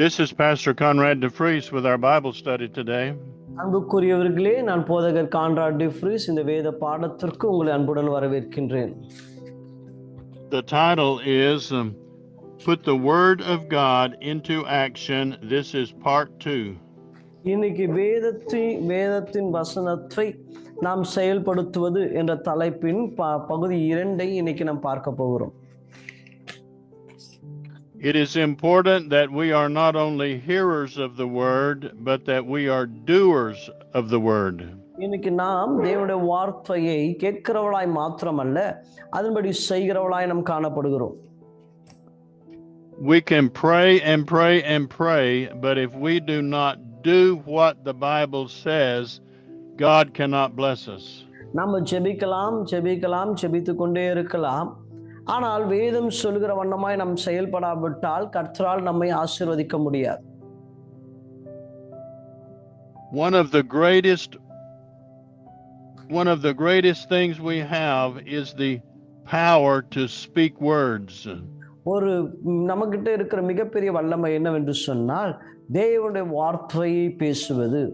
This is Pastor Conrad DeFries with our Bible study today. அன்புக்குரியவர்களே, நான் போதகர் கான்ராட் டிஃப்ரிஸ். இந்த வேத பாடத்திற்கு உங்களை அன்புடன் வரவேற்கின்றேன். The title is Put the Word of God into Action. This is part 2. இன்னைக்கு வேதத்தின் வசனத்தை நாம் செயல்படுத்துவது என்ற தலைப்பின் பகுதி 2 இன்னைக்கு நாம் பார்க்க போகிறோம். It is important that we are not only hearers of the word, but that we are doers of the word. இன்னைக்கு நாம் தேவனுடைய வார்த்தையை கேட்கிறவளாய் மாத்திரமல்ல, அதன்படி செய்கிறவளாய் நாம் காணப்படுகிறோம். We can pray and pray and pray, but if we do not do what the Bible says, God cannot bless us. நாம் ஜெபித்துக் கொண்டே இருக்கலாம். ஆனால் வேதம் சொல்கிற வண்ணமாய் நாம் செயல்படாவிட்டால் கர்த்தரால் நம்மை ஆசீர்வதிக்க முடியாது. One of the greatest things we have is the power to speak words. ஒரு நமக்கிட்ட இருக்கிற மிகப்பெரிய வல்லமை என்னவென்று சொன்னால் தேவனுடைய வார்த்தையை பேசுவது.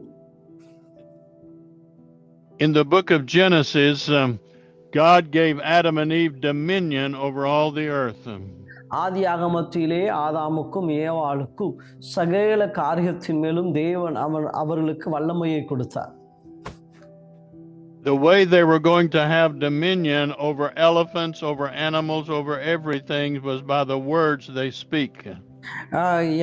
In the book of Genesis, God gave Adam and Eve dominion over all the earth. ஆதியாகமத்திலே ஆதாமுக்கும் ஏவாளுக்கும் சகல காரியத்தின் மேலும் தேவன் அவர்களுக்கு வல்லமையை கொடுத்தார். The way they were going to have dominion over elephants, over animals, over everything was by the words they speak.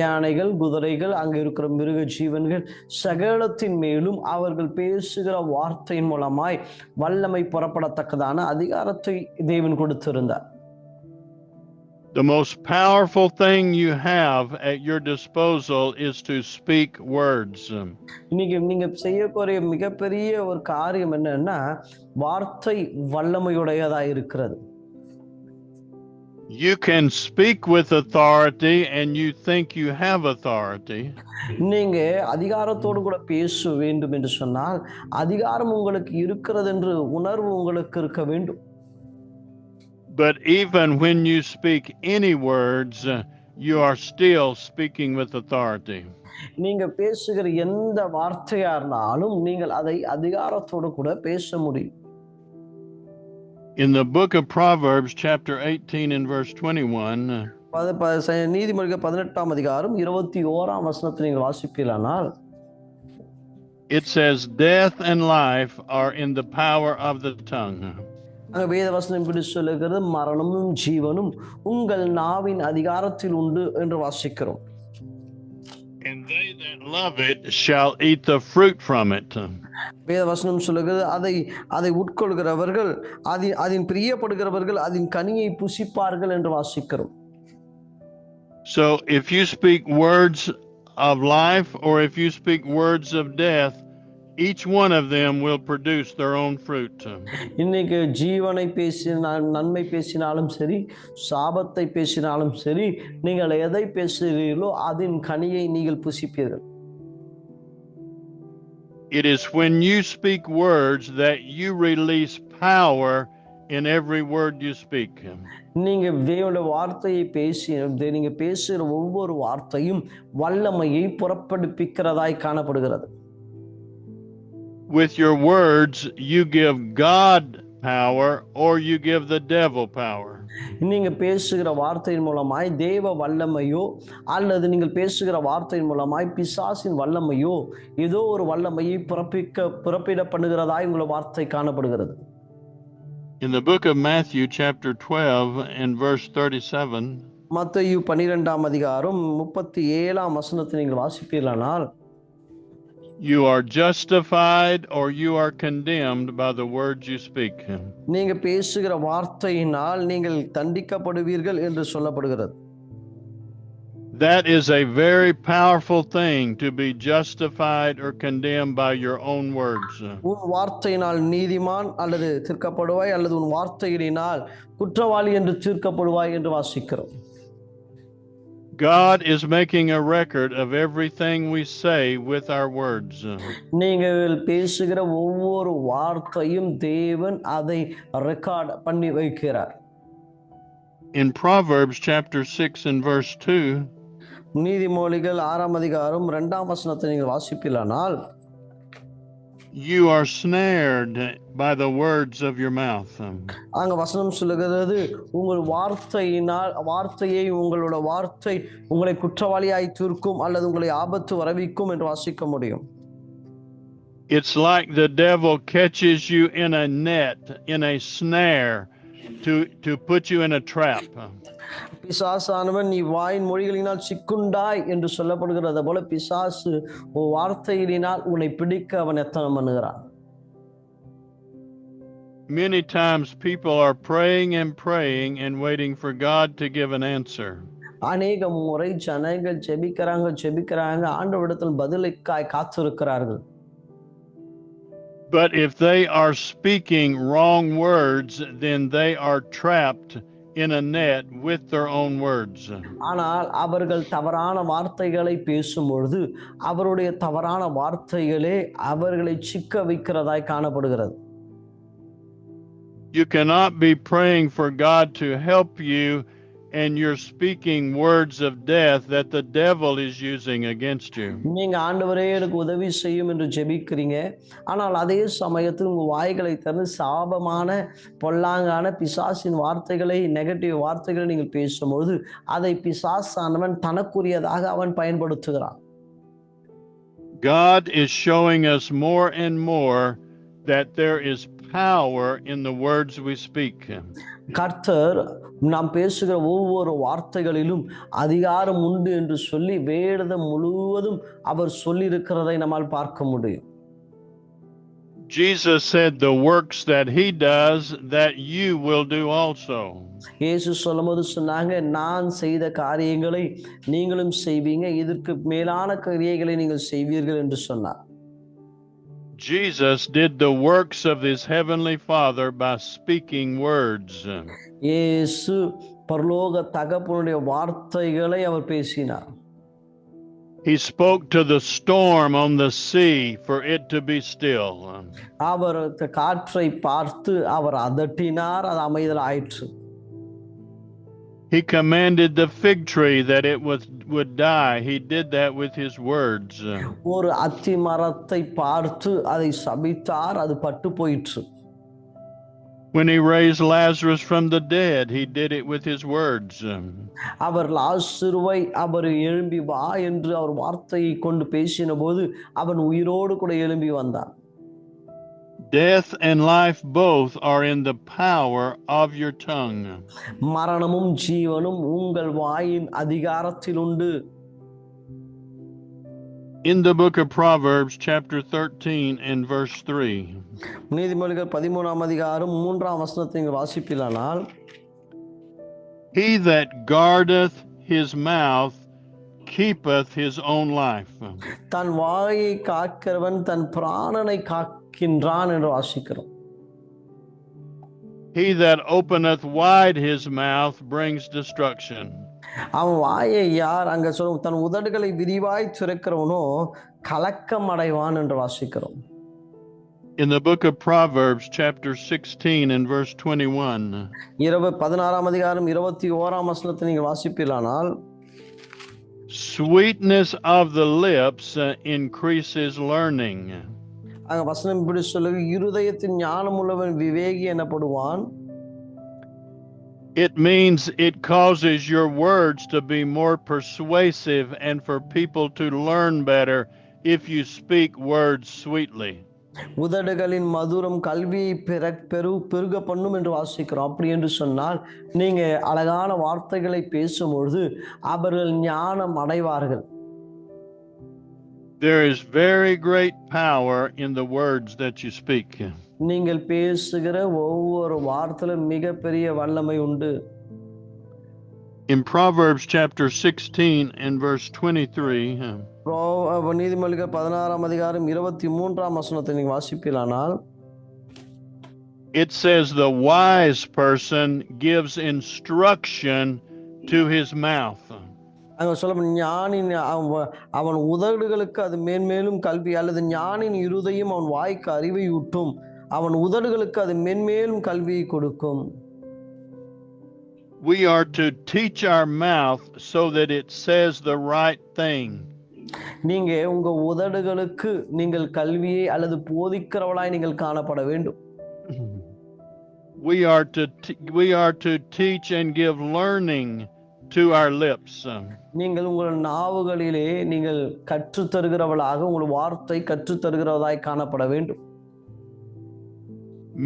யானைகள், குதிரைகள், அங்க இருக்கிற மிருக ஜீவன்கள் சகலத்தின் மேலும் அவர்கள் பேசுகிற வார்த்தையின் மூலமாய் வல்லமை புறப்படத்தக்கதான அதிகாரத்தை தேவன் கொடுத்திருந்தார். The most powerful thing you have at your disposal is to speak words. நீங்க செய்யக்கூடிய மிகப்பெரிய ஒரு காரியம் என்னன்னா வார்த்தை வல்லமையுடையதா இருக்கிறது. You can speak with authority and you think you have authority. நீங்க அதிகாரத்தோடு கூட பேச வேண்டும் என்று சொன்னால் அதிகாரம் உங்களுக்கு இருக்கிறது என்ற உணர்வு உங்களுக்கு இருக்க வேண்டும். But even when you speak any words, you are still speaking with authority. நீங்க பேசுகிற எந்த வார்த்தையா இருந்தாலும் நீங்கள் அதை அதிகாரத்தோடு கூட பேச முடியும். In the book of Proverbs, chapter 18 and verse 21, நீதிமொழிகள் 18ஆம் அதிகாரம் 21ஆம் வசனத்தை நீங்கள் வாசிப்பீர்களானால், it says, death and life are in the power of the tongue. அங்க வேத வசனம் இப்படி சொல்லுகிறது, மரணமும் ஜீவனும் உங்கள் நாவின் அதிகாரத்தில் உண்டு என்று வாசிக்கிறோம். And they that love it shall eat the fruit from it. வேத வசனம் சொல்லுகிறது, அதை உட்கொள்கிறவர்கள் அதின் பிரியப்படுகிறவர்கள் அதின் கனியை புசிப்பார்கள் என்று வாசிக்கிறோம். So if you speak words of life or if you speak words of death, each one of them will produce their own fruit. இன்னைக்கு ஜீவனை பேசினால் நன்மை பேசினாலும் சரி, சாபத்தை பேசினாலும் சரி, நீங்கள் எதை பேசுகிறீர்களோ அதன் கனியை நீங்கள் புசிப்பீர்கள். It is when you speak words that you release power in every word you speak. நீங்க தேவனுடைய வார்த்தையை நீங்க பேசுகிற ஒவ்வொரு வார்த்தையும் வல்லமையை புறப்படுவிக்கிறதாய் காணப்படுகிறது. With your words, you give God power or you give the devil power. நீங்க பேசுகிற வார்த்தையின் மூலமாய் தேவ வல்லமையோ அல்லது நீங்கள் பேசுகிற வார்த்தையின் மூலமாய் பிசாசின் வல்லமையோ ஏதோ ஒரு வல்லமையை புறப்பிட பண்ணுகிறதாய் உங்கள் வார்த்தை காணப்படுகிறது. In the book of Matthew chapter 12 and verse 37, மத்தேயு 12ஆம் அதிகாரம் 37ஆம் வசனத்தை நீங்கள் வாசிப்பீர்களானால், you are justified or you are condemned by the words you speak. நீங்க பேசுகிற வார்த்தையினால் நீங்கள் தண்டிக்கப்படுவீர்கள் என்று சொல்லப்படுகிறது. That is a very powerful thing to be justified or condemned by your own words. உன் வார்த்தையினால் நீதிமான் அல்லது தீர்க்கப்படுவாய் அல்லது உன் வார்த்தையினால் குற்றவாளி என்று தீர்க்கப்படுவாய் என்று வாசிக்கிறோம். God is making a record of everything we say with our words. நீங்கள் பேசுகிற ஒவ்வொரு வார்த்தையும் தேவன் அதை ரெக்கார்ட் பண்ணி வைக்கிறார். In Proverbs chapter 6 and verse 2, நீதிமொழிகள் 6ஆம் அதிகாரம் 2ஆம் வசனத்தை நீங்கள் வாசிப்பீர்களானால், you are snared by the words of your mouth. அங்க வசனம் சொல்லுகிறது, உங்கள் வார்த்தையை உங்களோட வார்த்தை உங்களை குற்றவாளியாய் தீர்க்கும் அல்லது உங்களை ஆபத்து வரவிக்கும் என்று வாசிக்க முடியும். It's like the devil catches you in a net, in a snare, to put you in a trap. பிசாசானவன் நீ வாயின் மொழிகளினால் சிக்குண்டாய் என்று சொல்லப்படுகிறது போல பிசாசு வார்த்தைகளினால் உன்னை பிடிக்க அவன் எத்தனை பண்ணுகிறான். Many times people are praying and waiting for God to give an answer. அநேக முறை ஜனங்கள் ஜெபிக்கிறாங்க ஆண்டவரிடத்தில் பதிலுக்காய் காத்திருக்கிறார்கள். But if they are speaking wrong words, then they are trapped in a net with their own words. ஆனால் அவர்கள் தவறான வார்த்தைகளை பேசும்பொழுது அவருடைய தவறான வார்த்தைகளே அவர்களை சிக்க வைக்கிறதாய் காணப்படுகிறது. You cannot be praying for God to help you and you're speaking words of death that the devil is using against you. நீங்க ஆண்டவரே எனக்கு உதவி செய்யும் என்று ஜெபிக்கிறீங்க, ஆனால் அதே சமயத்தில் உங்க வாய்களை திறந்து சாபமான பொல்லாங்கான பிசாசின் வார்த்தைகளை, நெகட்டிவ் வார்த்தைகளை நீங்கள் பேசும்போது அதை பிசாசானவன் தனக்குரியதாக அவன் பயன்படுத்துகிறான். God is showing us more and more that there is power in the words we speak. கர்த்தர் நாம் பேசுகிற ஒவ்வொரு வார்த்தைகளிலும் அதிகாரம் உண்டு என்று சொல்லி வேதம் முழுவதும் அவர் சொல்லியிருக்கிறதை நம்மால் பார்க்க முடியும். Jesus said the works that he does that you will do also. இயேசு சொல்லும்போது சொன்னாங்க, நான் செய்த காரியங்களை நீங்களும் செய்வீங்க, இதற்கு மேலான கிரியைகளை நீங்கள் செய்வீர்கள் என்று சொன்னார். Jesus did the works of his heavenly Father by speaking words. இயேசு பரலோக தகப்பனுடைய வார்த்தைகளை அவர் பேசினார். He spoke to the storm on the sea for it to be still. அவர் காற்றை பார்த்து அவர் அதட்டினார், அது அமைதல் ஆயிற்று. He commanded the fig tree that it would die. He did that with his words. ஒரு அத்தி மரத்தை பார்த்து அதை சபித்தார், அது பட்டு போயிற்று. When he raised Lazarus from the dead, he did it with his words. அவர் லாசருவை அவர் எழும்பி வா என்று அவர் வார்த்தையை கொண்டு பேசின போது அவன் உயிரோடு கூட எழும்பி வந்தான். Death and life both are in the power of your tongue. மரணமும் ஜீவனும் உங்கள் வாயின் அதிகாரத்தில் உண்டு. In the book of Proverbs chapter 13 and verse 3. நீதிமொழிகள் 13ஆம் அதிகாரம் 3ஆம் வசனத்தை வாசிப்பீர்களானால், He that guardeth his mouth keepeth his own life. தன் வாயை காக்கிறவன் தன் பிராணனை காக்கின்றான் என்று வாசிக்கிறோம். He that openeth wide his mouth brings destruction. அவன் வாயை யார் அங்க சொல்லும் தன் உதடுகளை விரிவாய் திறக்கிறவனோ கலக்கம் அடைவான் என்று வாசிக்கிறோம். In the book of Proverbs chapter 16 and verse 21. 16ஆம் அதிகாரம் 21ஆம் வசனத்தை நீங்கள் வாசிப்பீர்களானால், Sweetness of the lips increases learning. அங்க வசனம் இப்படி சொல்லுது, இருதயத்தின் ஞானம் உள்ளவன் விவேகி எனப்படுவான். It means it causes your words to be more persuasive and for people to learn better if you speak words sweetly. உதடுகளின் மதுரம் கல்வியை பெருக பண்ணும் என்று வாசிக்கிறோம். அப்படி என்று சொன்னால் நீங்க அழகான வார்த்தைகளை பேசும்பொழுது அவர்கள் ஞானம் அடைவார்கள். There is very great power in the words that you speak. நீங்கள் பேசுகிற ஒவ்வொரு வார்த்தையிலும் மிகப்பெரிய வல்லமை உண்டு. In Proverbs chapter 16 and verse 23, நீதிமொழிகள் 16ஆம் அதிகாரம் 23ஆம் வசனத்தை நீங்க வாசிப்பீர்களானால், it says the wise person gives instruction to his mouth. அங்க சொல்ல ஞானின் அவன் உதடுகளுக்கு அது மேன்மேலும் கல்வி, அல்லது ஞானின் இருதயம் அவன் வாய்க்கு அறிவை ஊட்டும், அவன் உதடுகளுக்கு அது மென்மேலும் கல்வியை கொடுக்கும். we are to teach our mouth so that it says the right thing. நீங்க உங்க உதடுகளுக்கு நீங்கள் கல்வியை அல்லது போதிக்கிறவளாய் நீங்கள் காணப்பட வேண்டும். We are to teach and give learning to our lips. நீங்கள் உங்கள் நாவுகளிலே நீங்கள் கற்றுத் தருகிறவளாக உங்கள் வார்த்தை கற்றுத் தருகிறவளாய் காணப்பட வேண்டும்.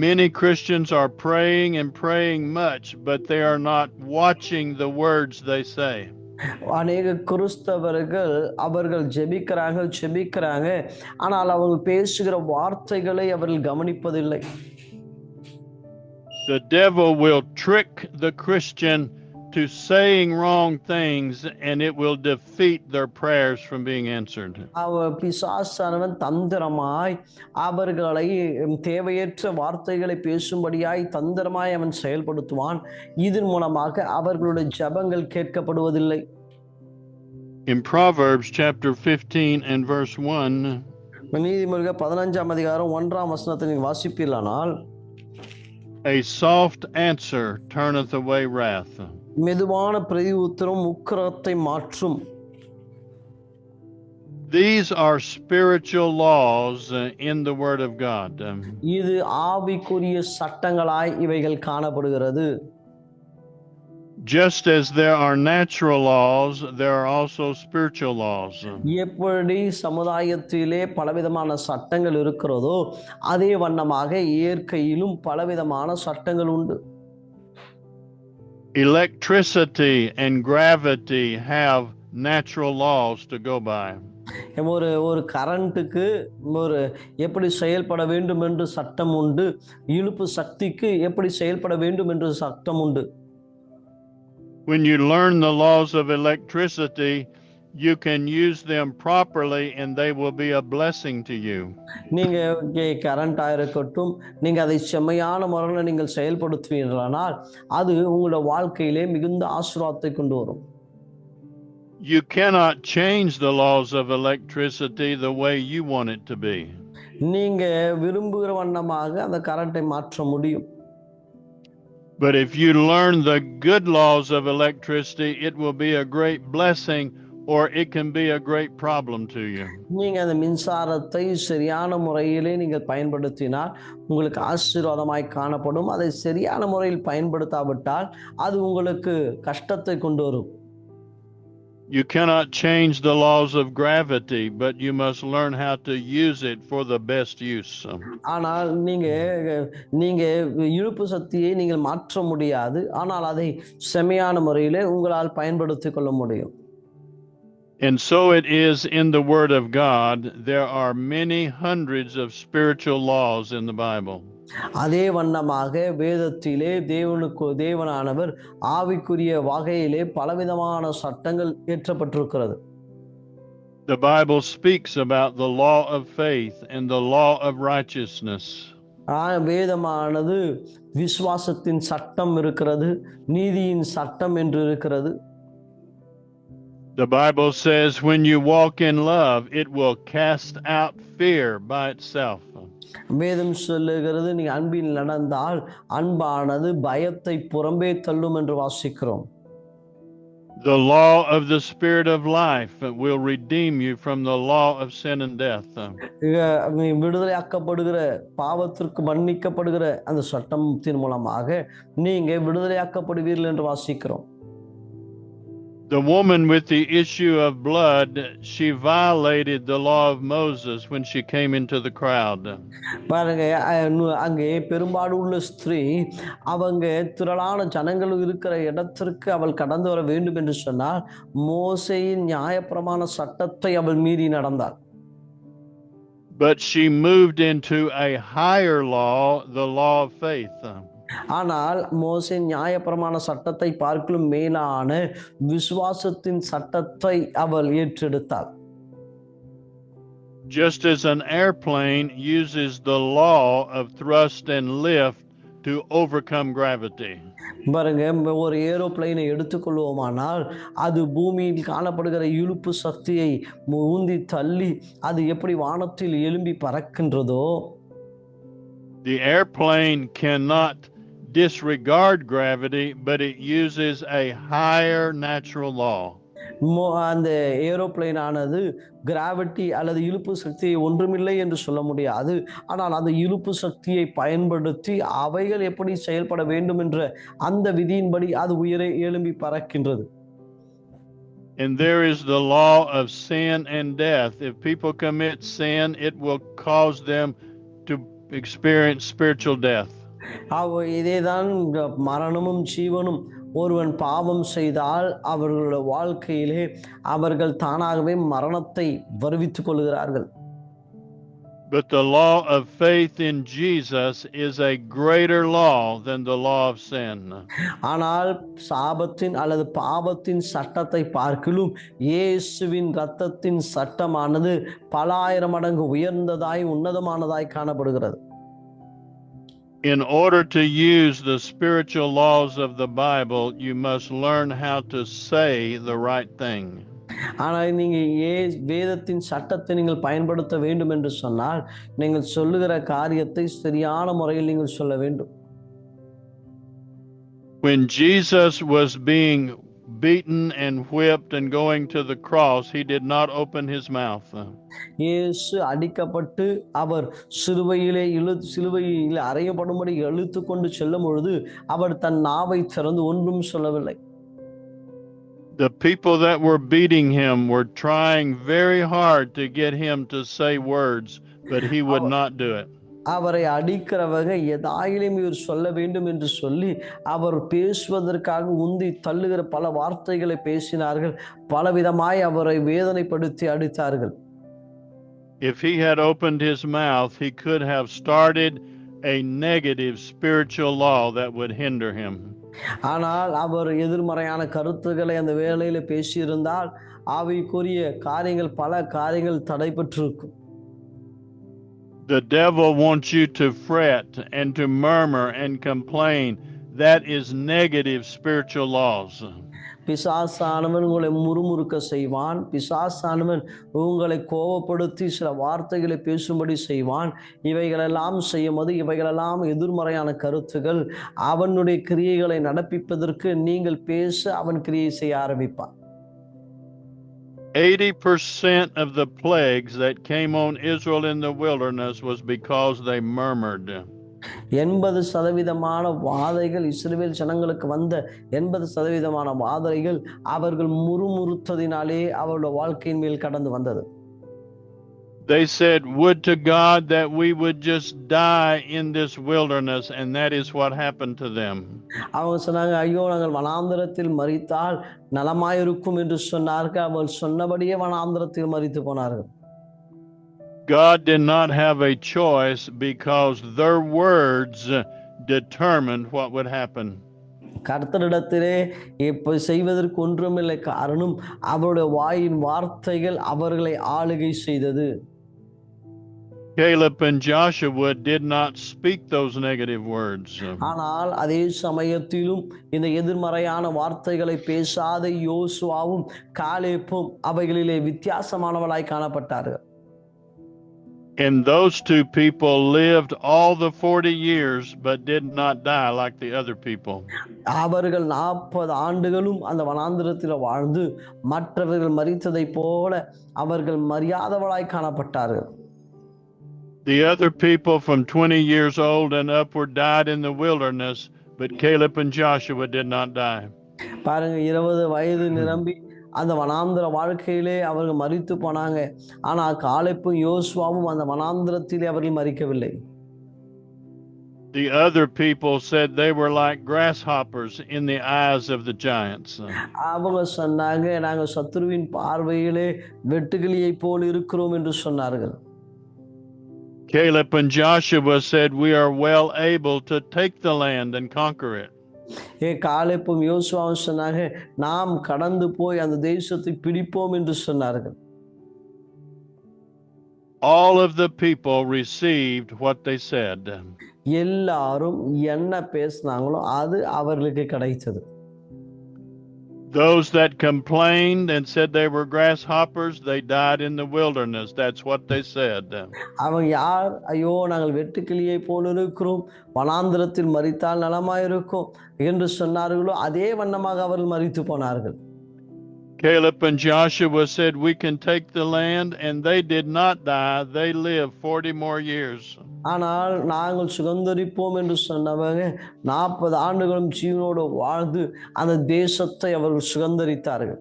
Many Christians are praying and praying much, but they are not watching the words they say. அநேக கிறிஸ்தவர்கள் அவர்கள் ஜெபிக்கிறாங்க, ஆனால் அவர்கள் பேசுகிற வார்த்தைகளை அவர்கள் கவனிப்பதில்லை. The devil will trick the Christian to saying wrong things, and it will defeat their prayers from being answered. பிசாசானவன் தந்திரமாய் அவர்களை தேவையற்ற வார்த்தைகளை பேசும்படியாய் தந்திரமாய் அவன் செயல்படுத்துவான். இதன் மூலமாக அவர்களுடைய ஜெபங்கள் கேட்கப்படுவதில்லை. In Proverbs chapter 15 and verse 1, நீதிமொழிகள் 15ஆம் அதிகாரம் 1ஆம் வசனத்தை நீங்கள் வாசிப்பீர்களானால், a soft answer turneth away wrath. மெதுவான பிரதி உத்தரம் உக்கிரத்தை மாற்றும். These are spiritual laws in the Word of God. இது ஆவிக்குரிய சட்டங்களாய் இவைகள் காணப்படுகிறது. Just as there are natural laws, there are also spiritual laws. எப்படி சமுதாயத்திலே பலவிதமான சட்டங்கள் இருக்கிறதோ அதே வண்ணமாக இயற்கையிலும் பலவிதமான சட்டங்கள் உண்டு. Electricity and gravity have natural laws to go by. ஒரு கரண்ட்டுக்கு ஒரு எப்படி செயல்பட வேண்டும் என்று சட்டம் உண்டு, இழுப்பு சக்திக்கு எப்படி செயல்பட வேண்டும் என்று சட்டம் உண்டு. When you learn the laws of electricity, you can use them properly and they will be a blessing to you. நீங்க கரண்டா இருக்கட்டும், நீங்க அதை செம்மையான முறையில் நீங்கள் செயல்படுத்துவீர்களானால் அது உங்களோட வாழ்க்கையிலே மிகுந்த ஆசீர்வாதத்தை கொண்டு வரும். You cannot change the laws of electricity the way you want it to be. நீங்க விரும்புகிற வண்ணமாக அந்த கரண்டை மாற்ற முடியும். But if you learn the good laws of electricity, it will be a great blessing, or it can be a great problem to you. நீங்க அந்த மின்சாரத்தை சரியான முறையிலே நீங்கள் பயன்படுத்தினால் உங்களுக்கு ஆசீர்வாதமாய் காணப்படும். அதை சரியான முறையில் பயன்படுத்தாவிட்டால் அது உங்களுக்கு கஷ்டத்தை கொண்டு வரும். You cannot change the laws of gravity, but you must learn how to use it for the best use. ஆனால் நீங்க இழுப்பு சக்தியை நீங்கள் மாற்ற முடியாது, ஆனால் அதை செம்மையான முறையிலே உங்களால் பயன்படுத்திக் கொள்ள முடியும். And so it is in the Word of God. There are many hundreds of spiritual laws in the Bible. அதே வண்ணமாக வேதத்திலே தேவனானவர் ஆவிக்குரிய வகையிலே பலவிதமான சட்டங்கள் ஏற்றப்பட்டிருக்கிறது. The Bible speaks about the law of faith and the law of righteousness. வேதமானது விசுவாசத்தின் சட்டம் இருக்கிறது, நீதியின் சட்டம் என்று இருக்கிறது. The Bible says when you walk in love, it will cast out fear by itself. வேதம் சொல்லுகிறது, நீ அன்பில் நடந்தால் அன்பானது பயத்தை புறம்பே தள்ளும் என்று வாசிக்கிறோம். The law of the Spirit of life will redeem you from the law of sin and death. விடுதலையாக்கப்படுகிற பாவத்திற்கு மன்னிக்கப்படுகிற அந்த சட்டத்தின் மூலமாக நீங்க விடுதலையாக்கப்படுவீர்கள் என்று வாசிக்கிறோம். The woman with the issue of blood, she violated the law of Moses when she came into the crowd. பாருங்க, அங்கே பெரும்பாடு உள்ள ஸ்திரீ அவங்க திரளான ஜனங்கள் இருக்கிற இடத்திற்கு அவள் கடந்து வர வேண்டும் என்று சொன்னால் மோசேயின் நியாயப்பிரமாண சட்டத்தை அவள் மீறி நடந்தாள். But she moved into a higher law, the law of faith. ஆனால் மோசே நியாயப்பிரமாண சட்டத்தை பார்க்கலும் மேலான விசுவாசத்தின் சட்டத்தை அவள் ஏற்றெடுத்தாள். Just as an airplane uses the law of thrust and lift to overcome gravity. பாருங்க, ஒரு ஏரோப்ளைனை எடுத்துக்கொள்வோமானால் அது பூமியில் காணப்படுகிற இழுப்பு சக்தியை ஊந்தி தள்ளி அது எப்படி வானத்தில் எழும்பி பறக்கின்றதோ, the airplane cannot disregard gravity, but it uses a higher natural law. அந்த ஏரோப்ளேன் ஆனது கிராவிட்டி அல்லது இழுப்பு சக்தியை ஒன்றுமில்லை என்று சொல்ல முடியாது. ஆனால் அந்த இழுப்பு சக்தியை பயன்படுத்தி அவைகள் எப்படி செயல்பட வேண்டும் என்ற அந்த விதியின்படி அது உயரே எழும்பி பறக்கின்றது. And there is the law of sin and death. If people commit sin, it will cause them to experience spiritual death. இதேதான் மரணமும் ஜீவனும். ஒருவன் பாவம் செய்தால் அவர்களுடைய வாழ்க்கையிலே அவர்கள் தானாகவே மரணத்தை வருவித்துக் கொள்கிறார்கள். But the law of faith in Jesus is a greater law than the law of sin. ஆனால் சாபத்தின் அல்லது பாவத்தின் சட்டத்தை பார்க்கிலும் இயேசுவின் இரத்தத்தின் சட்டமானது பல ஆயிரம் மடங்கு உயர்ந்ததாய் உன்னதமானதாய் காணப்படுகிறது. In order to use the spiritual laws of the Bible, you must learn how to say the right thing. ஆனால் நீங்க வேதத்தின் சட்டத்தை நீங்கள் பயன்படுத்த வேண்டும் என்று சொன்னால் நீங்கள் சொல்லுகிற காரியத்தை சரியான முறையில் நீங்கள் சொல்ல வேண்டும். When Jesus was being beaten and whipped and going to the cross, he did not open his mouth. இயேசு அடிக்கப்பட்டு அவர் சிலுவையிலே அறையப்படும்படி இழுத்து கொண்டு செல்லும் பொழுது அவர் தன் நாவை திறந்து ஒன்றும் சொல்லவில்லை. The people that were beating him were trying very hard to get him to say words, but he would not do it. அவரை அடிக்கிறவங்க எதாயிலும் இவர் சொல்ல வேண்டும் என்று சொல்லி அவர் பேசுவதற்காக உந்தி தள்ளுகிற பல வார்த்தைகளை பேசினார்கள். பலவிதமாய் அவரை வேதனைப்படுத்தி அடித்தார்கள். If he had opened his mouth, he could have started a negative spiritual law that would hinder him. ஆனால் அவர் எதிர்மறையான கருத்துக்களை அந்த வேளையில பேசியிருந்தால் ஆவிக்குரிய காரியங்கள் பல காரியங்கள் தடைபட்டிருக்கும். The devil wants you to fret and to murmur and complain. That is negative spiritual laws. பிசாசானவன் உங்களை முறுமுறுக்க செய்வான். பிசாசானவன் உங்களை கோபப்படுத்தி சில வார்த்தைகளை பேசும்படி செய்வான். இவைகளெல்லாம் செய்யும்போது இவைகளெல்லாம் எதிர்மறையான கருத்துகள். அவனுடைய கிரியைகளை நடப்பிப்பதற்கு நீங்கள் பேச அவன் கிரியை செய்ய ஆரம்பிப்பான். 80% of the plagues that came on Israel in the wilderness was because they murmured. 80% வாதைகள் இஸ்ரவேல் ஜனங்களுக்கு வந்த 80% வாதைகள் அவர்கள் முறுமுறுத்ததினாலே அவருடைய வாழ்க்கையின் மேல் கடந்து வந்தது. They said, "Would to God that we would just die in this wilderness," and that is what happened to them. அவங்க சொன்னாங்க, ஐயோ நாங்கள் வனாந்தரத்தில் மரித்தால் நலமாயிருக்கும் என்று சொன்னார்கள். அவர்கள் சொன்னபடியே வனாந்தரத்தில் மரித்து போனார்கள். God did not have a choice because their words determined what would happen. கர்த்தரிடத்திலே இப்ப செய்வதற்கு ஒன்றுமில்லை. காரணம் அவருடைய வாயின் வார்த்தைகள் அவர்களை ஆளுகை செய்தது. Caleb and Joshua did not speak those negative words. ஆனால் அதே சமயத்திலும் இந்த எதிர்மறையான வார்த்தைகளை பேசாத யோசுவாவும் காலேப்பும் அவைகளிலே வித்தியாசமானவளாய் காணப்பட்டார்கள். And those two people lived all the 40 years but did not die like the other people. அவர்கள் 40 ஆண்டுகளும் அந்த வனாந்திரத்தில் வாழ்ந்து மற்றவர்கள் மரித்ததை போல அவர்கள் மரியாதவளாய் காணப்பட்டார்கள். The other people from 20 years old and upward died in the wilderness, but Caleb and Joshua did not die. பாருங்க, 20 வயது நிரம்பி அந்த வனாந்திர வாழ்க்கையிலே அவர்கள் மரித்து போனாங்க. ஆனால் காலேப்பும் யோசுவாவும் அந்த வனாந்திரத்திலே அவர்கள் மரிக்கவில்லை. The other people said they were like grasshoppers in the eyes of the giants. அவங்க சொன்னாங்க, நாங்கள் சத்துருவின் பார்வையிலே வெட்டுக்கிளியை போல் இருக்கிறோம் என்று சொன்னார்கள். Caleb and Joshua said, "We are well able to take the land and conquer it." காலேப்பும் யோசுவாவும் சொன்னாங்க, நாம் கடந்து போய் அந்த தேசத்தை பிடிப்போம் என்று சொன்னார்கள். All of the people received what they said. எல்லாரும் என்ன பேசினாங்களோ அது அவர்களுக்கு கிடைத்தது. Those that complained and said they were grasshoppers, they died in the wilderness. That's what they said. அவங்க யார்? ஐயோ நாங்கள் வெட்டுக்கிளியை போல் இருக்கிறோம், வனாந்திரத்தில் மரித்தால் நலமாயிருக்கும் என்று சொன்னார்களோ அதே வண்ணமாக அவர்கள் மரித்து போனார்கள். Caleb and Joshua said, we can take the land, and they did not die. They lived 40 more years. ஆனால் நாங்கள் சுதந்தரிப்போம் என்று சொன்னவங்க 40 ஆண்டுகளும் ஜீவனோடு வாழ்ந்து அந்த தேசத்தை அவர்கள் சுதந்தரித்தார்கள்.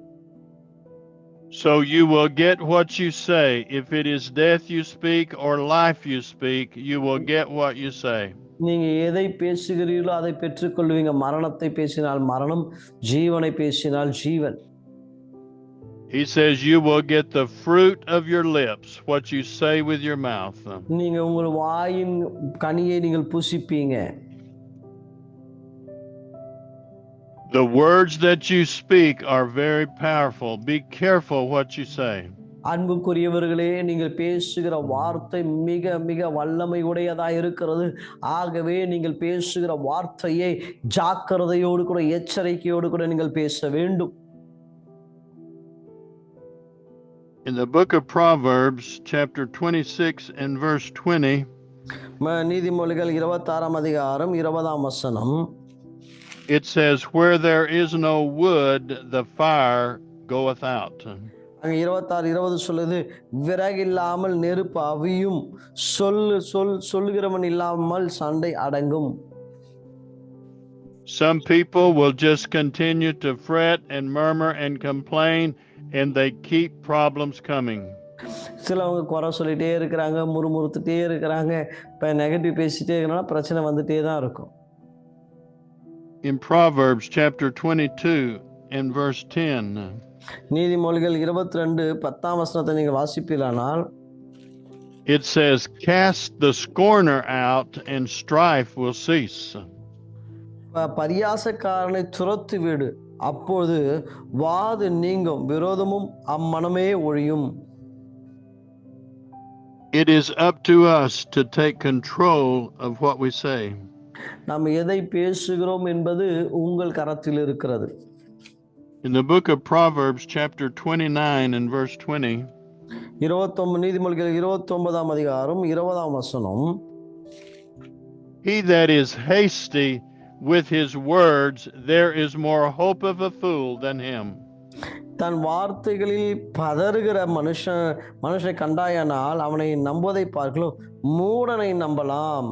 So you will get what you say. If it is death you speak or life you speak, you will get what you say. நீங்க எதை பேசுகிறீர்களோ அதை பெற்றுக்கொள்வீங்க. மரணத்தை பேசினால் மரணம், ஜீவனை பேசினால் ஜீவன். He says you will get the fruit of your lips, what you say with your mouth. நீங்க உங்கள் வாயின் கனியை நீங்கள் புசிப்பீங்க. The words that you speak are very powerful. Be careful what you say. அன்புக்குரியவர்களே, நீங்கள் பேசுகிற வார்த்தை மிக மிக வல்லமை உடையதாக இருக்கிறது. ஆகவே நீங்கள் பேசுகிற வார்த்தையை ஜாக்கிரதையோடு கூட எச்சரிக்கையோடு கூட நீங்கள் பேச வேண்டும். In the book of Proverbs, chapter 26 and verse 20, நீதிமொழிகள் 26ஆம் அதிகாரம் 20ஆம் வசனம், it says, where there is no wood, the fire goeth out. அங்க 26:20 சொல்லுது, விறகில்லாமல் நெருப்பு அவியும், சொல்லுகிறவன் இல்லாமல் சண்டை அடங்கும். Some people will just continue to fret and murmur and complain, and they keep problems coming. சிலவங்க குறை சொல்லிட்டே இருக்கிறாங்க, முறுமுறுத்துட்டே இருக்கிறாங்க, இப்போ நெகட்டிவ் பேசிட்டே இருக்கிறனால பிரச்சனை வந்துட்டே தான் இருக்கும். In Proverbs chapter 22 and verse 10, நீதிமொழிகள் 22:10 வசனத்தை நீங்கள் வாசிப்பீர்களானால், it says, cast the scorner out and strife will cease. பரியாசக்காரனை துரத்து விடு, அப்போது வாது நீங்கும், விரோதமும் அம்மனமே ஒழியும். It is up to us to take control of what we say. நாம் எதை பேசுகிறோம் என்பது உங்கள் கரத்தில் இருக்கிறது. In the book of Proverbs chapter 29 and verse 20, நீதிமொழிகள் 29ஆம் அதிகாரம் 20ஆம் வசனம், he that is hasty with his words, there is more hope of a fool than him. தன் வார்த்தைகளில் பதறுகிற மனுஷனை கண்டாயானால் அவனை நம்புவதை பார்க்கலாம், மூடனை நம்பலாம்.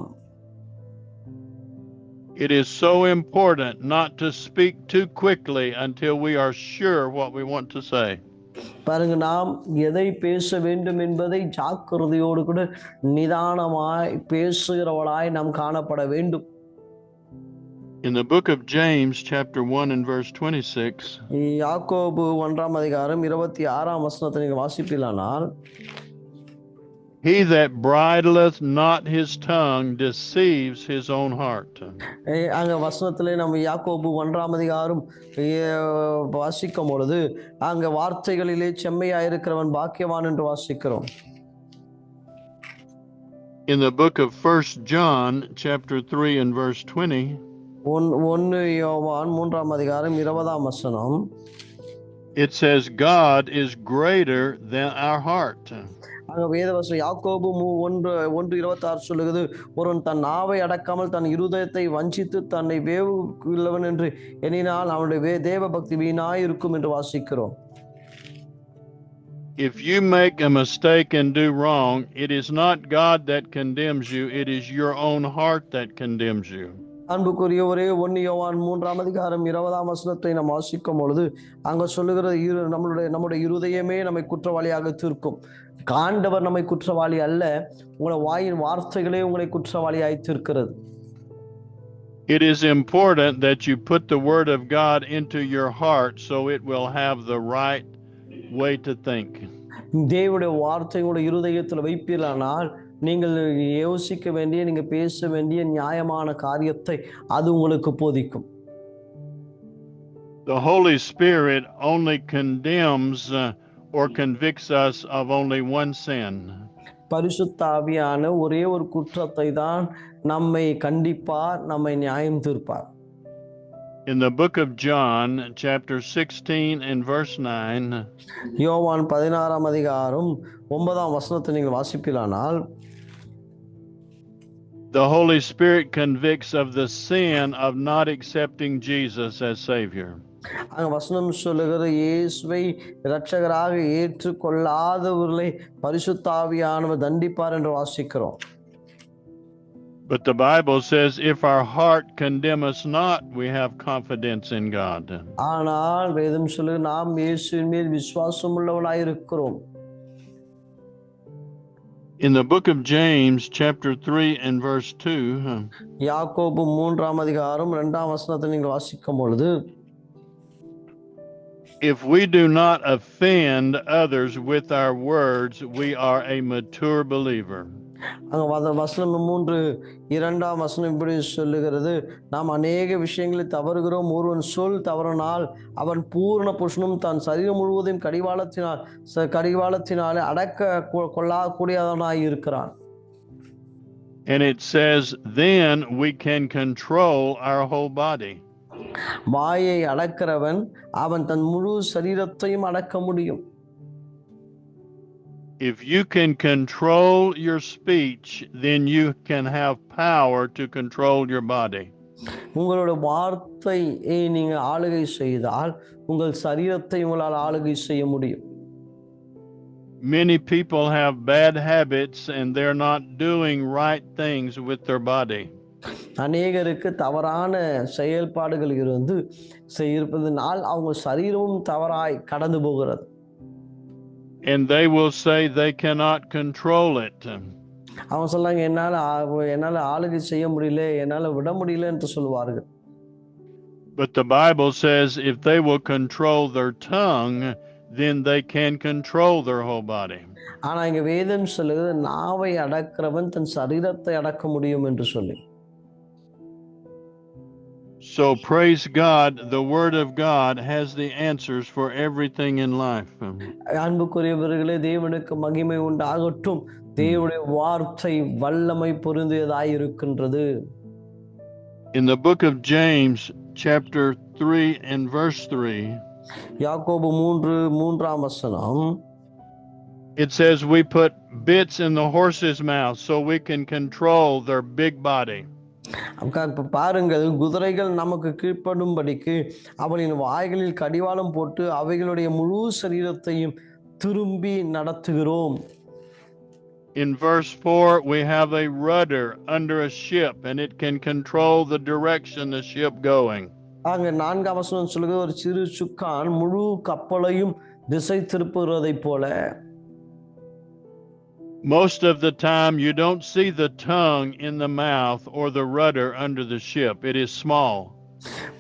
It is so important not to speak too quickly until we are sure what we want to say. பாருங்க, நாம் எதை பேச வேண்டும் என்பதை ஜாக்கிரதையோடு கூட நிதானமாய் பேசுகிறவளாய் நாம் காணப்பட வேண்டும். In the book of James chapter 1 and verse 26, யாக்கோபு 1ஆம் அதிகாரம் 26ஆம் வசனத்தை நீங்க வாசிப்பீர்களானால், he that bridleth not his tongue deceives his own heart. அங்க வசனத்திலே நம்ம யாக்கோபு 1ஆம் அதிகாரம் வாசிக்கும் பொழுது அங்க வார்த்தைகளிலே செம்மையாயிருக்கிறவன் பாக்கியவான் என்று வாசிக்கிறோம். In the book of 1 John chapter 3 and verse 20, 1 யோவான் 3ஆம் அதிகாரம் 20ஆம் வசனம், it says God is greater than our heart. அங்க வேதவசனம் யாக்கோபு 1:26 சொல்லுகிறது, ஒருவன் தன் நாவை அடக்காமல் தன் இருதயத்தை வஞ்சித்து தன்னை வேவுள்ளவன் என்று எண்ணினால் அவனுடைய தேவ பக்தி வீணாய் இருக்கும் என்று வாசிக்கிறோம். If you make a mistake and do wrong, it is not God that condemns you, it is your own heart that condemns you. அன்புக்குரியவரே, 1 யோவான் 3ஆம் அதிகாரம் 20ஆம் வசனத்தை நாம் வாசிக்கும் பொழுது அங்க சொல்லுகிறது, நம்முடைய இருதயமே நம்மை குற்றவாளியாக தீர்க்கும். ஆண்டவர் நம்மை குற்றவாளி அல்ல, உங்களை வாயின் வார்த்தைகளே உங்களை குற்றவாளியாய் தீர்க்கிறது. It is important that you put the word of God into your heart so it will have the right way to think. தேவனுடைய வார்த்தை உங்களுடைய இருதயத்தில் வைப்பீர்களானால் நீங்கள் யோசிக்க வேண்டிய, நீங்க பேச வேண்டிய நியாயமான காரியத்தை அது உங்களுக்கு போதிக்கும். The Holy Spirit only condemns or convicts us of only one sin. பரிசுத்த ஆவியான ஒரே ஒரு குற்றத்தை தான் நம்மை கண்டிப்பார், நம்மை நியாயம் தீர்ப்பார். In the book of John, chapter 16 and verse 9, யோவான் 16ஆம் அதிகாரம் 9ஆம் வசனத்தை நீங்கள் வாசிப்பீர்களானால், the Holy Spirit convicts of the sin of not accepting Jesus as Savior. அங்க வசனம் சொல்லுகிற இயேசுவை இரட்சகராக ஏற்றுக்கொள்ளாதவர்களை பரிசுத்த ஆவியானவர் தண்டிப்பார் என்று வாசிக்கிறோம். But the Bible says, if our heart condemn us not, we have confidence in God. ஆனால் வேதம் சொல்லு நாம் இயேசுவின் மேல் விசுவாசம் உள்ளவர்களாய் இருக்கிறோம். In the book of James, chapter 3 and verse 2, யாக்கோபு 3ஆம் அதிகாரம் 2ஆம் வசனத்தை நீங்கள் வாசிக்கும் பொழுது, if we do not offend others with our words, we are a mature believer. அங்க வசனம் 3 2ஆம் வசனம் இப்படி சொல்லுகிறது, நாம் அநேக விஷயங்களை தவறுகிறோம், ஒருவன் சொல் தவறினால் அவன் பூர்ண புருஷனும் தன் சரீரம் முழுவதையும் கடிவாளத்தினாலே அடக்க கொள்ளக்கூடியவனாய் இருக்கிறான். And it says, then we can control our whole body. வாயை அடக்கிறவன் அவன் தன் முழு சரீரத்தையும் அடக்க முடியும். If you can control your speech, then you can have power to control your body. உங்களோட வார்த்தையை நீங்க ஆளுகை செய்தால் உங்கள் சரீரத்தை உங்களால் ஆளுகை செய்ய முடியும். Many people have bad habits and they're not doing right things with their body. அநேகருக்கு தவறான செயல்பாடுகள் இருப்பதனால் அவங்க சரீரமும் தவறாய் கடந்து போகிறது. And they will say they cannot control it. அவங்க சொல்லாங்க, என்னால ஆளுகை செய்ய முடியல, என்னால விட முடியல என்று சொல்வார்கள். But the Bible says if they will control their tongue, then they can control their whole body. ஆனா இங்க வேதம் சொல்லுகிறது, நாவை அடக்கிறவன் தன் சரீரத்தை அடக்க முடியும் என்று சொல்லி. So praise God, the Word of God has the answers for everything in life. அன்புக்குரியவர்களே, தேவனுக்கு மகிமை உண்டாகட்டும். தேவனுடைய வார்த்தை வல்லமை பொருந்தியதாய் இருக்கின்றது. In the book of James, chapter 3 and verse 3, யாக்கோபு 3:3ஆம் வசனம், it says we put bits in the horse's mouth so we can control their big body. பாருங்கள், குதிரைகள் நமக்கு கீழ்ப்படும்படிக்கு அவளின் வாய்களில் கடிவாளம் போட்டு அவைகளுடைய முழு சரீரத்தையும் திரும்பி நடத்துகிறோம். In verse 4, we have a rudder under a ship and it can control the direction the ship going. அங்க 4ஆம் வசனம் சொல்லுகிறது, ஒரு சிறு சுக்கான் முழு கப்பலையும் திசை திருப்புகிறதை போல. Most of the time you don't see the tongue in the mouth or the rudder under the ship. It is small.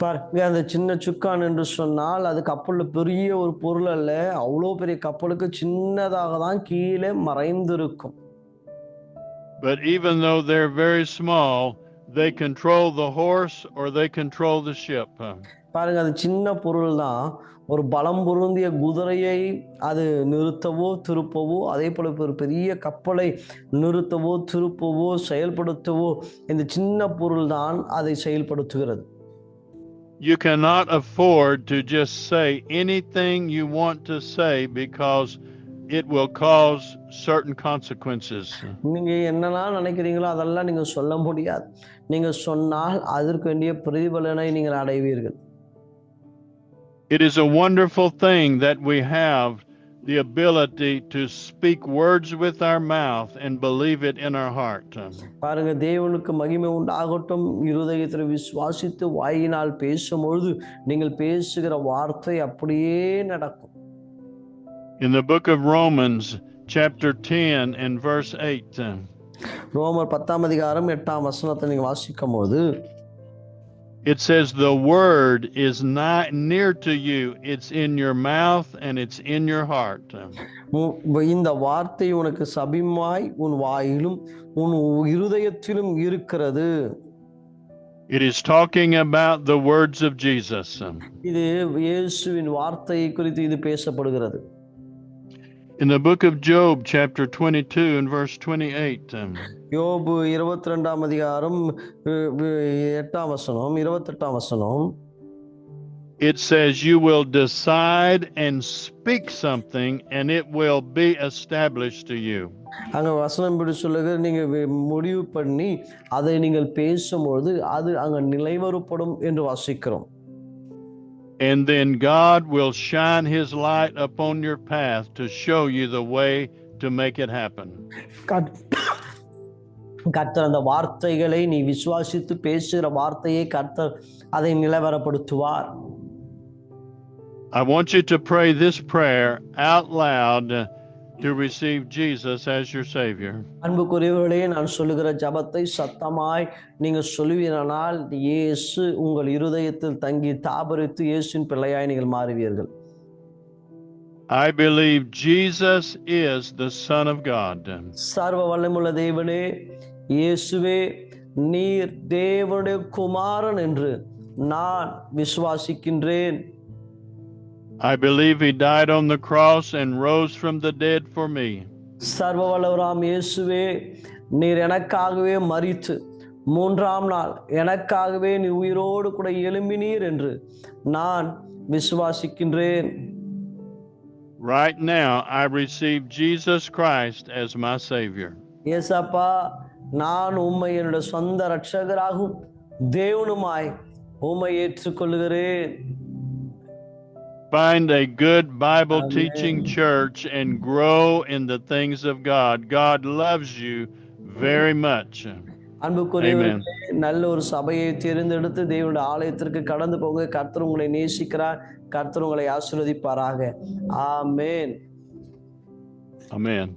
பாருங்க, அந்த சின்ன சுக்கான் என்று சொன்னால் அது கப்பல்ல பெரிய ஒரு பொருள் அல்ல. அவ்வளோ பெரிய கப்பலுக்கு சின்னதாக தான் கீழே மறைந்திருக்கும். But even though they're very small, they control the horse or they control the ship. பாருங்க, அது சின்ன பொருள் தான். ஒரு பலம் பொருந்திய குதிரையை அது நிறுத்தவோ திருப்பவோ, அதே போல ஒரு பெரிய கப்பலை நிறுத்தவோ திருப்பவோ செயல்படுத்தவோ இந்த சின்ன பொருள் தான் அதை செயல்படுத்துகிறது. You cannot afford to just say anything you want to say because it will cause certain consequences. நீங்க என்னெல்லாம் நினைக்கிறீங்களோ அதெல்லாம் நீங்க சொல்ல முடியாது. நீங்க சொன்னால் அதற்கு வேண்டிய பிரதிபலனை நீங்கள் அடைவீர்கள். It is a wonderful thing that we have the ability to speak words with our mouth and believe it in our heart. பாருங்க, தேவனுக்கு மகிமை உண்டாகட்டும். இருதயத்தில் விசுவாசித்து வாயினால் பேசும்பொழுது நீங்கள் பேசுகிற வார்த்தை அப்படியே நடக்கும். In the book of Romans, chapter 10 and verse 8. ரோமர் 10ஆம் அதிகாரம் 8ஆம் வசனத்தை நீங்க வாசிக்கும் போது, it says the word is not near to you, it's in your mouth and it's in your heart. இந்த வார்த்தை உனக்கு சபிமாய் உன் வாயிலும் உன் இருதயத்திலும் இருக்கிறது. It is talking about the words of Jesus. இது இயேசுவின் வார்த்தையை குறித்து இது பேசப்படுகிறது. In the book of Job, chapter 22 and verse 28. யோபு 22ஆம் அதிகாரம் 8ஆம் வசனம் 28ஆம் வசனம். it says you will decide and speak something and it will be established to you. அங்க வசனம் இப்படி சொல்லுகிற நீங்க முடிவு பண்ணி அதை நீங்கள் பேசும்போது அது அங்க நிலைவரப்படும் என்று வாசிக்கிறோம். And then God will shine his light upon your path to show you the way to make it happen. கர்த்தர் அந்த வார்த்தைகளை நீ விசுவாசித்து பேசுகிற வார்த்தையை கர்த்தர் அதை நிலவரப்படுத்துவார். I want you to pray this prayer out loud to receive Jesus as your Savior. அன்புக்குரியவர்களே, நான் சொல்லுகிற ஜெபத்தை சத்தமாய் நீங்க சொல்லுவீரானால் இயேசு உங்கள் இருதயத்தில் தங்கி தாபரித்து இயேசுவின் பிள்ளையாய் நீங்கள் மாறுவீர்கள். I believe Jesus is the Son of God. சர்வ வல்லமையுள்ள தேவனே, இயேசுவே நீர் தேவனுடைய குமாரன் என்று நான் விசுவாசிக்கின்றேன். I believe he died on the cross and rose from the dead for me. சர்வ வல்லவராம் இயேசுவே, நீர் எனக்காகவே மரித்து மூன்றாம் நாள் எனக்காகவே நீ உயிரோடு கூட எழும்பினீர் என்று நான் விசுவாசிக்கின்றேன். Right now I receive Jesus Christ as my Savior. இயேசப்பா, நான் உம்மை என்னுடைய சொந்த இரட்சகராகவும் தேவனுமாய் உம்மை ஏற்றுக்கொள்கிறேன். Find a good Bible teaching church and grow in the things of God. God loves you very much. அன்புக்குரியவர்களே, நல்ல ஒரு சபையை தேர்ந்தெடுத்து தேவனுடைய ஆலயத்திற்கு கடந்து போக கர்த்தர் உங்களை நேசிக்கிறார். கர்த்தர் உங்களை ஆசீர்வதிப்பாராக. ஆமென். Amen.